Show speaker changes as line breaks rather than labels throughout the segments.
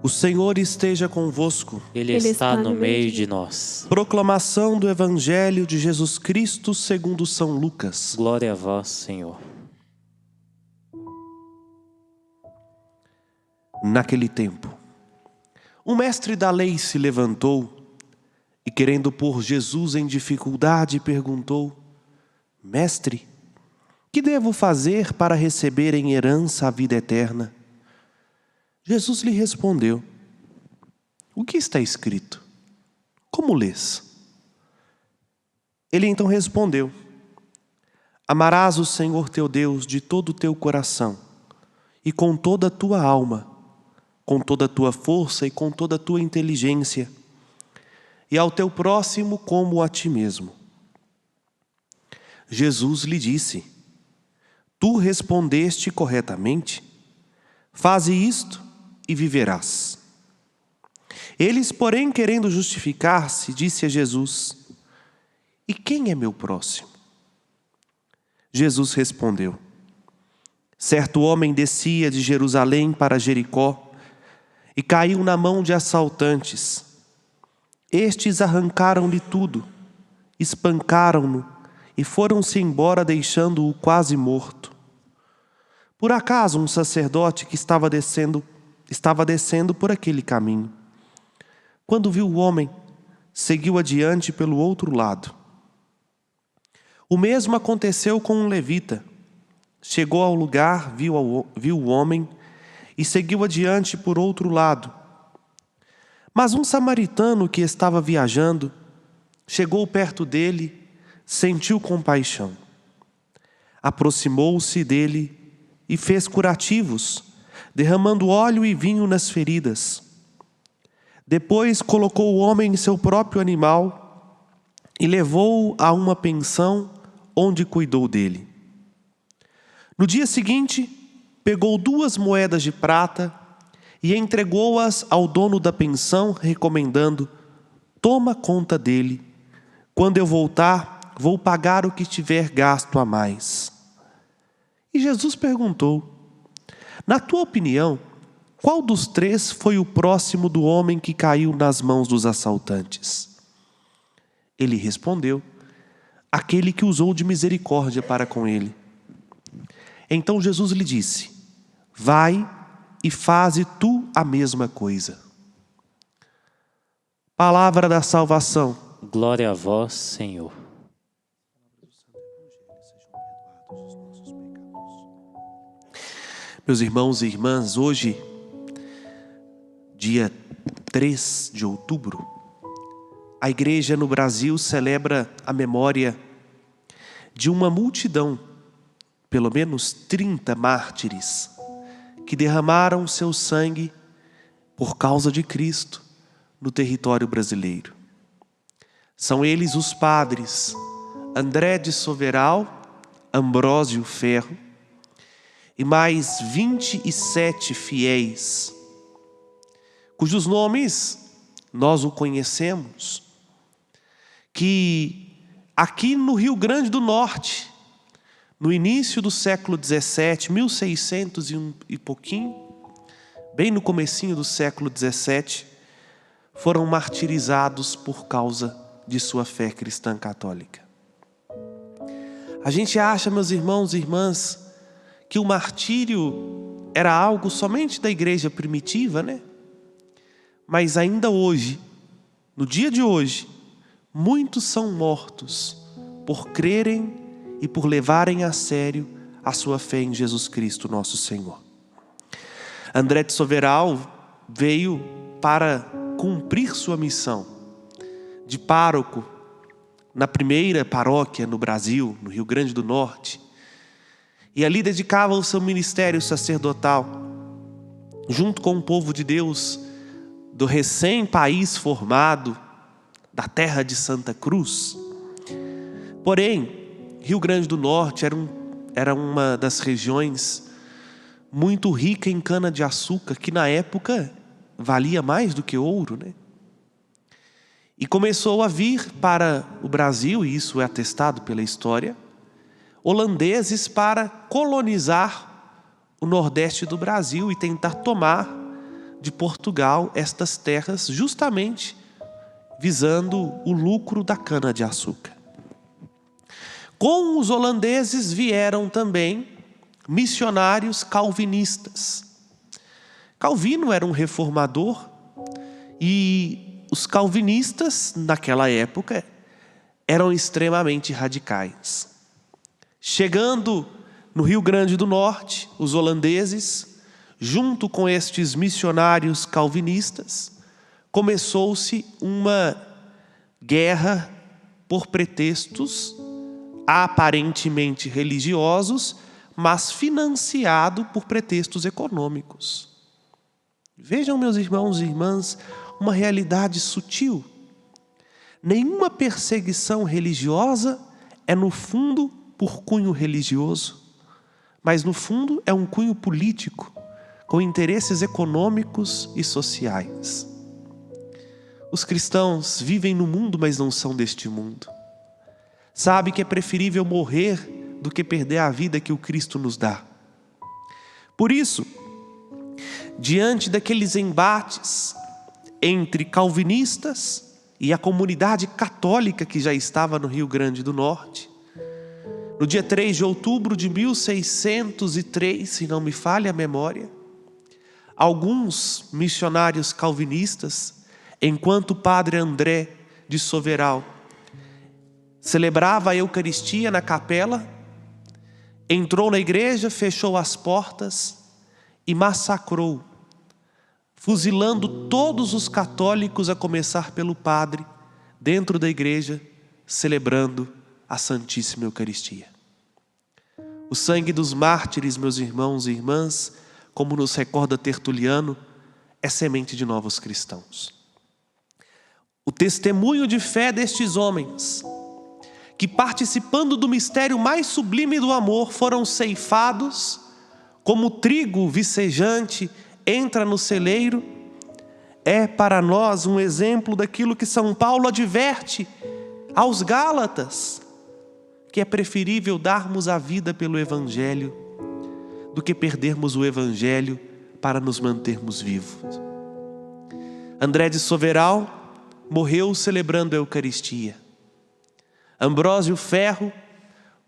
O Senhor esteja convosco.
Ele está no meio de nós.
Proclamação do Evangelho de Jesus Cristo segundo São Lucas.
Glória a vós, Senhor.
Naquele tempo, um mestre da lei se levantou e, querendo pôr Jesus em dificuldade, perguntou: Mestre, que devo fazer para receber em herança a vida eterna? Jesus lhe respondeu: O que está escrito? Como lês? Ele então respondeu: Amarás o Senhor teu Deus de todo o teu coração, e com toda a tua alma, com toda a tua força e com toda a tua inteligência, e ao teu próximo como a ti mesmo. Jesus lhe disse: Tu respondeste corretamente, faze isto e viverás. Eles, porém, querendo justificar-se, disse a Jesus: E quem é meu próximo? Jesus respondeu: Certo homem descia de Jerusalém para Jericó e caiu na mão de assaltantes. Estes arrancaram-lhe tudo, espancaram-no e foram-se embora, deixando-o quase morto. Por acaso um sacerdote que estava descendo por aquele caminho, quando viu o homem, seguiu adiante pelo outro lado. O mesmo aconteceu com um levita. Chegou ao lugar, viu o homem e seguiu adiante por outro lado. Mas um samaritano que estava viajando chegou perto dele, sentiu compaixão. Aproximou-se dele e fez curativos, derramando óleo e vinho nas feridas. Depois colocou o homem em seu próprio animal e levou-o a uma pensão onde cuidou dele. No dia seguinte, pegou 2 moedas de prata e entregou-as ao dono da pensão, recomendando: Toma conta dele. Quando eu voltar, vou pagar o que tiver gasto a mais. E Jesus perguntou: Na tua opinião, qual dos 3 foi o próximo do homem que caiu nas mãos dos assaltantes? Ele respondeu: Aquele que usou de misericórdia para com ele. Então Jesus lhe disse: Vai e faze tu a mesma coisa. Palavra da salvação.
Glória a vós, Senhor.
Meus irmãos e irmãs, hoje, dia 3 de outubro, a Igreja no Brasil celebra a memória de uma multidão, pelo menos 30 mártires, que derramaram seu sangue por causa de Cristo no território brasileiro. São eles os padres André de Soveral, Ambrósio Ferro e mais 27 fiéis, cujos nomes nós o conhecemos, que aqui no Rio Grande do Norte, no início do século XVII, 1600 e pouquinho, bem no comecinho do século XVII, foram martirizados por causa de sua fé cristã católica. A gente acha, meus irmãos e irmãs, que o martírio era algo somente da igreja primitiva, né? Mas ainda hoje, no dia de hoje, muitos são mortos por crerem e por levarem a sério a sua fé em Jesus Cristo, nosso Senhor. André de Soveral veio para cumprir sua missão de pároco na primeira paróquia no Brasil, no Rio Grande do Norte, e ali dedicava o seu ministério sacerdotal, junto com o povo de Deus, do recém-país formado, da terra de Santa Cruz. Porém, Rio Grande do Norte era uma das regiões muito rica em cana-de-açúcar, que na época valia mais do que ouro, né? E começou a vir para o Brasil, e isso é atestado pela história, holandeses para colonizar o nordeste do Brasil e tentar tomar de Portugal estas terras justamente visando o lucro da cana-de-açúcar. Com os holandeses vieram também missionários calvinistas. Calvino era um reformador e os calvinistas, naquela época, eram extremamente radicais. Chegando no Rio Grande do Norte, os holandeses, junto com estes missionários calvinistas, começou-se uma guerra por pretextos aparentemente religiosos, mas financiado por pretextos econômicos. Vejam, meus irmãos e irmãs, uma realidade sutil. Nenhuma perseguição religiosa é, no fundo, por cunho religioso, mas, no fundo, é um cunho político, com interesses econômicos e sociais. Os cristãos vivem no mundo, mas não são deste mundo. Sabe que é preferível morrer do que perder a vida que o Cristo nos dá. Por isso, diante daqueles embates entre calvinistas e a comunidade católica que já estava no Rio Grande do Norte, no dia 3 de outubro de 1603, se não me falha a memória, alguns missionários calvinistas, enquanto o padre André de Soveral celebrava a Eucaristia na capela, entrou na igreja, fechou as portas e massacrou, fuzilando todos os católicos, a começar pelo padre, dentro da igreja, celebrando a Santíssima Eucaristia. O sangue dos mártires, meus irmãos e irmãs, como nos recorda Tertuliano, é semente de novos cristãos. O testemunho de fé destes homens, que participando do mistério mais sublime do amor, foram ceifados, como o trigo vicejante entra no celeiro, é para nós um exemplo daquilo que São Paulo adverte aos Gálatas, que é preferível darmos a vida pelo Evangelho do que perdermos o Evangelho para nos mantermos vivos. André de Soveral morreu celebrando a Eucaristia. Ambrósio Ferro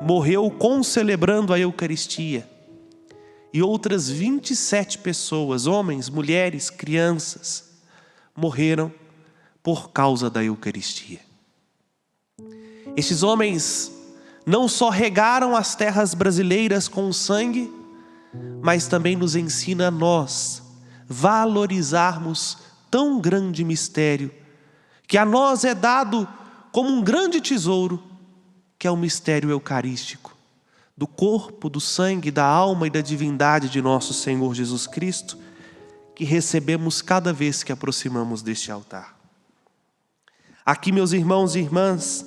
morreu concelebrando a Eucaristia. E outras 27 pessoas, homens, mulheres, crianças, morreram por causa da Eucaristia. Estes homens não só regaram as terras brasileiras com sangue, mas também nos ensina a nós valorizarmos tão grande mistério, que a nós é dado como um grande tesouro, que é o mistério eucarístico, do corpo, do sangue, da alma e da divindade de nosso Senhor Jesus Cristo, que recebemos cada vez que aproximamos deste altar. Aqui, meus irmãos e irmãs,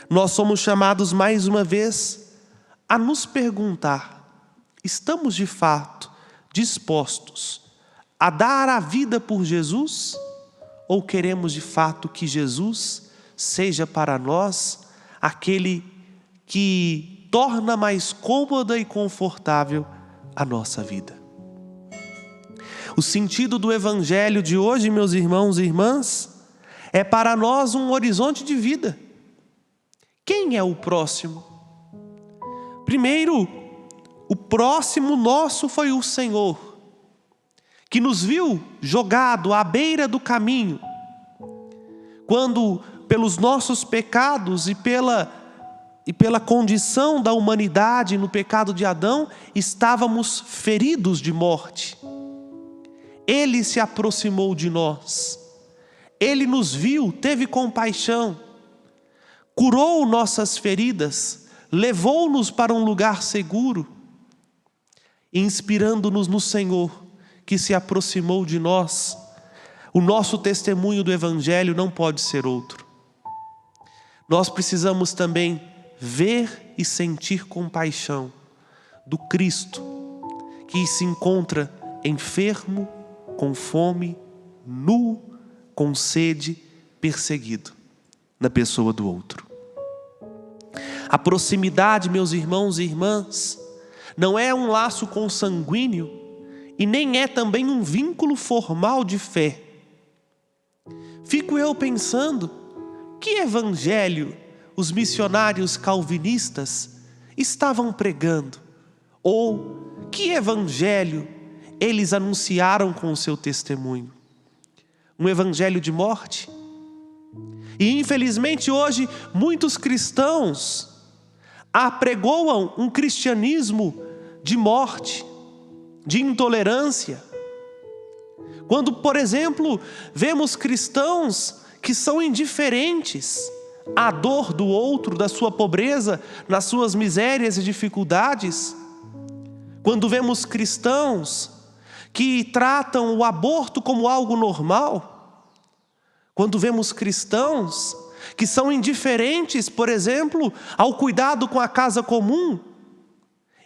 nós somos chamados mais uma vez a nos perguntar: estamos de fato dispostos a dar a vida por Jesus? Ou queremos de fato que Jesus seja para nós aquele que torna mais cômoda e confortável a nossa vida? O sentido do Evangelho de hoje, meus irmãos e irmãs, é para nós um horizonte de vida. Quem é o próximo? Primeiro, o próximo nosso foi o Senhor, que nos viu jogado à beira do caminho, quando pelos nossos pecados e pela condição da humanidade no pecado de Adão, estávamos feridos de morte. Ele se aproximou de nós, Ele nos viu, teve compaixão, curou nossas feridas, levou-nos para um lugar seguro, inspirando-nos no Senhor, que se aproximou de nós. O nosso testemunho do Evangelho não pode ser outro. Nós precisamos também ver e sentir compaixão do Cristo, que se encontra enfermo, com fome, nu, com sede, perseguido, na pessoa do outro. A proximidade, meus irmãos e irmãs, não é um laço consanguíneo e nem é também um vínculo formal de fé. Fico eu pensando, que evangelho os missionários calvinistas estavam pregando? Ou que evangelho eles anunciaram com o seu testemunho? Um evangelho de morte? E infelizmente hoje muitos cristãos apregoam um cristianismo de morte, de intolerância. Quando, por exemplo, vemos cristãos que são indiferentes à dor do outro, da sua pobreza, nas suas misérias e dificuldades. Quando vemos cristãos que tratam o aborto como algo normal. Quando vemos cristãos que são indiferentes, por exemplo, ao cuidado com a casa comum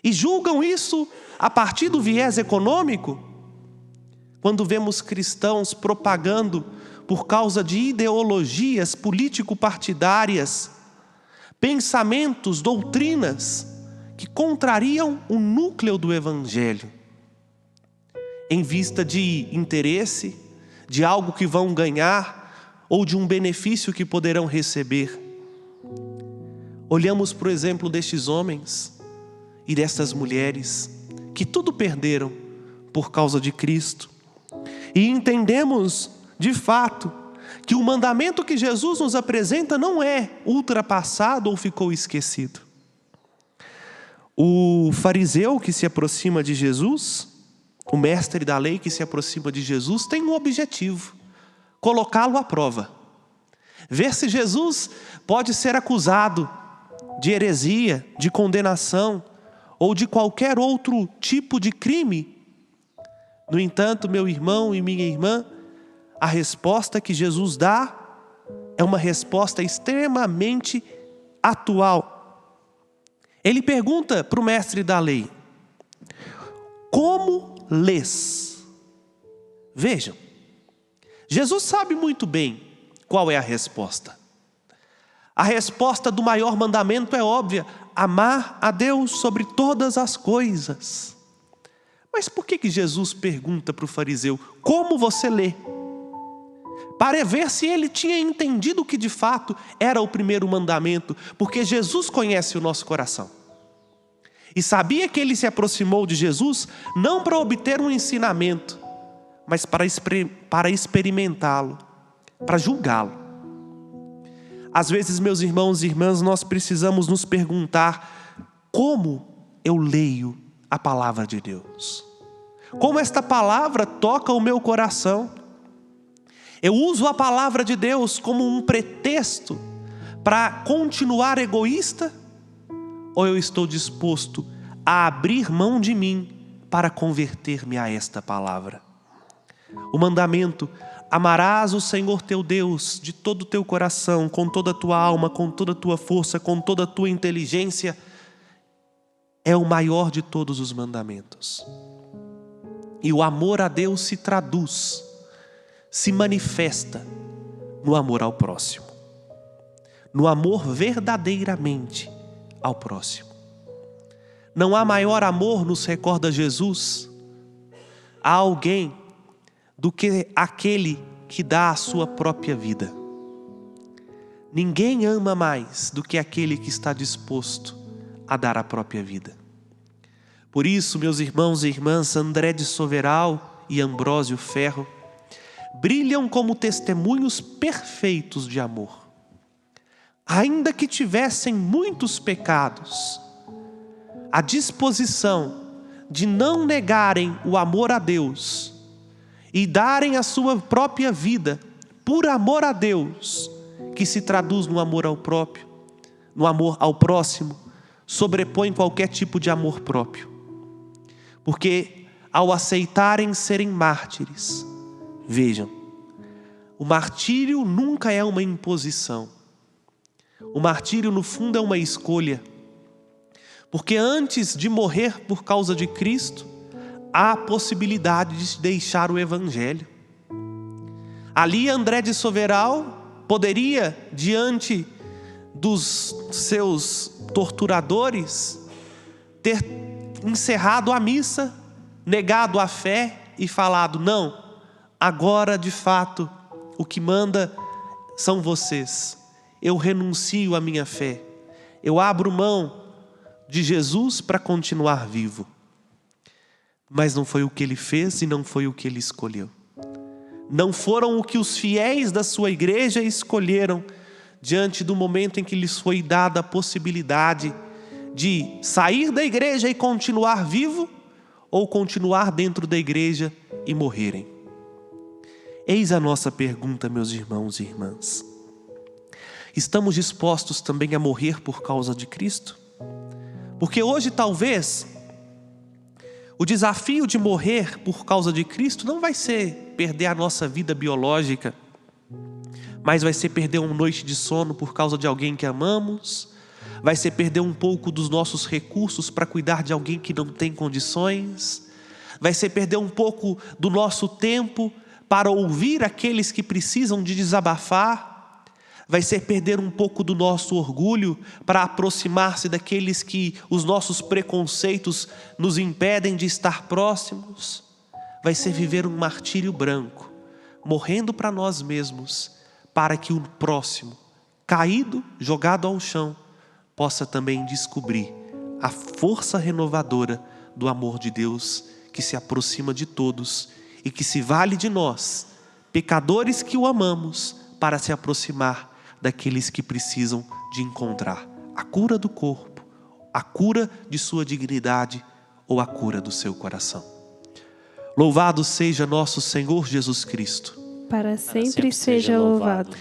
e julgam isso a partir do viés econômico. Quando vemos cristãos propagando, por causa de ideologias político-partidárias, pensamentos, doutrinas que contrariam o núcleo do evangelho, em vista de interesse, de algo que vão ganhar ou de um benefício que poderão receber. Olhamos para o exemplo destes homens e destas mulheres que tudo perderam por causa de Cristo. E entendemos, de fato, que o mandamento que Jesus nos apresenta não é ultrapassado ou ficou esquecido. O fariseu que se aproxima de Jesus, o mestre da lei que se aproxima de Jesus, tem um objetivo: colocá-lo à prova. Ver se Jesus pode ser acusado de heresia, de condenação ou de qualquer outro tipo de crime. No entanto, meu irmão e minha irmã, a resposta que Jesus dá é uma resposta extremamente atual. Ele pergunta para o mestre da lei: como lês? Vejam, Jesus sabe muito bem qual é a resposta. A resposta do maior mandamento é óbvia: amar a Deus sobre todas as coisas. Mas por que Jesus pergunta para o fariseu: como você lê? Para ver se ele tinha entendido que de fato era o primeiro mandamento, porque Jesus conhece o nosso coração. E sabia que ele se aproximou de Jesus não para obter um ensinamento, mas para experimentá-lo, para julgá-lo. Às vezes, meus irmãos e irmãs, nós precisamos nos perguntar: como eu leio a palavra de Deus? Como esta palavra toca o meu coração? Eu uso a palavra de Deus como um pretexto para continuar egoísta? Ou eu estou disposto a abrir mão de mim para converter-me a esta palavra? O mandamento: amarás o Senhor teu Deus de todo o teu coração, com toda a tua alma, com toda a tua força, com toda a tua inteligência, é o maior de todos os mandamentos. E o amor a Deus se traduz, se manifesta no amor ao próximo, no amor verdadeiramente ao próximo. Não há maior amor, nos recorda Jesus, a alguém do que aquele que dá a sua própria vida. Ninguém ama mais do que aquele que está disposto a dar a própria vida. Por isso, meus irmãos e irmãs, André de Soveral e Ambrósio Ferro brilham como testemunhos perfeitos de amor. Ainda que tivessem muitos pecados, a disposição de não negarem o amor a Deus e darem a sua própria vida por amor a Deus, que se traduz no amor ao próprio, no amor ao próximo, sobrepõe qualquer tipo de amor próprio. Porque ao aceitarem serem mártires, vejam, o martírio nunca é uma imposição. O martírio, no fundo, é uma escolha. Porque antes de morrer por causa de Cristo, há a possibilidade de deixar o Evangelho. Ali André de Soveral poderia, diante dos seus torturadores, ter encerrado a missa negado a fé e falado: não, agora de fato o que manda são vocês. Eu renuncio à minha fé. Eu abro mão de Jesus para continuar vivo. Mas não foi o que ele fez e não foi o que ele escolheu. Não foram o que os fiéis da sua igreja escolheram diante do momento em que lhes foi dada a possibilidade de sair da igreja e continuar vivo, ou continuar dentro da igreja e morrerem. Eis a nossa pergunta, meus irmãos e irmãs. Estamos dispostos também a morrer por causa de Cristo? Porque hoje talvez o desafio de morrer por causa de Cristo não vai ser perder a nossa vida biológica, mas vai ser perder uma noite de sono por causa de alguém que amamos, vai ser perder um pouco dos nossos recursos para cuidar de alguém que não tem condições, vai ser perder um pouco do nosso tempo para ouvir aqueles que precisam de desabafar, vai ser perder um pouco do nosso orgulho para aproximar-se daqueles que os nossos preconceitos nos impedem de estar próximos, vai ser viver um martírio branco, morrendo para nós mesmos, para que o próximo, caído, jogado ao chão, possa também descobrir a força renovadora do amor de Deus que se aproxima de todos e que se vale de nós, pecadores que o amamos, para se aproximar daqueles que precisam de encontrar a cura do corpo, a cura de sua dignidade ou a cura do seu coração. Louvado seja nosso Senhor Jesus Cristo.
Para sempre seja louvado.